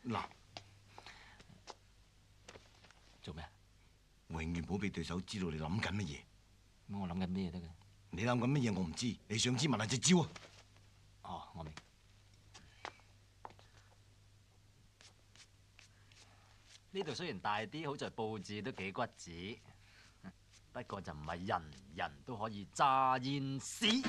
嗱，做咩？永遠唔好俾對手知道你諗緊乜嘢。咁我諗緊咩得嘅？你諗緊乜嘢我唔知，你想知問下隻招啊！哦，我明。呢度雖然大啲，好在佈置都幾骨子，不過就唔係人人都可以揸煙屎。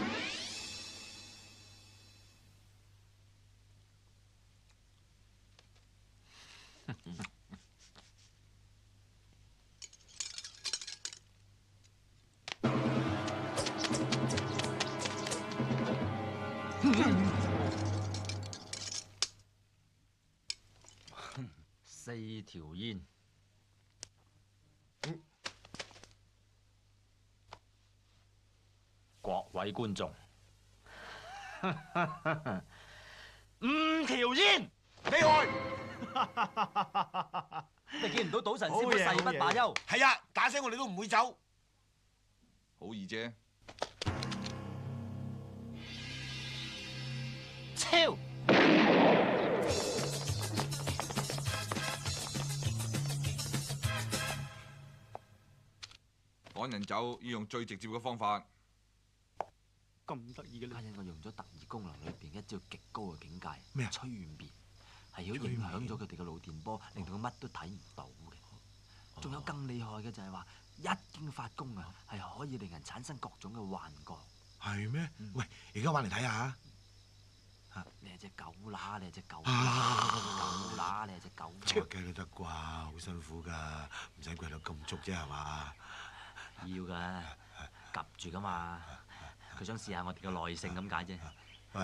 4條煙，各位觀眾，5條煙，厲害！你見唔到賭神師傅誓不罷休？係啊，打聲我哋都唔會走。好易啫。超！趕人走要用最直接嘅方法。咁得意嘅家人，我用咗特異功能裏邊一招極高嘅境界，咩啊？催眠，係要影響咗佢哋嘅腦電波，令到佢乜都睇唔到嘅。仲有更厲害嘅就係話，一經發功啊，係可以令人產生各種嘅幻覺。係咩？喂，而家玩嚟睇下。你係隻狗乸，你係隻狗乸，狗乸，你係隻狗。我計都得啩，好辛苦㗎，唔使跪到咁足啫係嘛？要㗎，夾住㗎嘛。佢想試下我哋嘅耐性咁解啫。喂，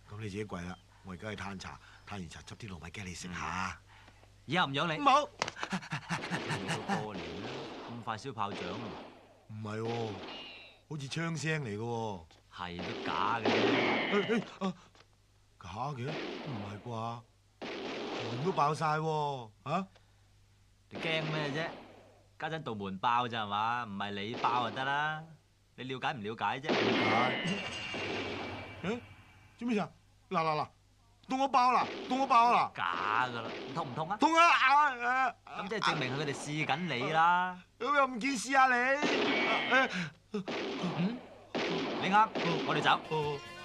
咁你自己跪啦，我而家去攤茶，攤完茶執啲糯米雞你食下。以後唔養你。唔好。到過年啦，咁快燒炮仗啊？唔係喎，好似槍聲嚟嘅喎。係都假嘅。假嘅？唔係啩？門都爆晒喎，嚇！你驚咩啫？家陣道門爆咋係嘛？唔係你爆就得啦。你了解唔了解啫？了解。誒，做咩事啊？嗱，到我爆啦，到我爆啦！假噶啦，痛唔痛啊？痛啊！咁即係證明係佢哋試緊你啦。咁又唔見試下你？你啱，我哋走。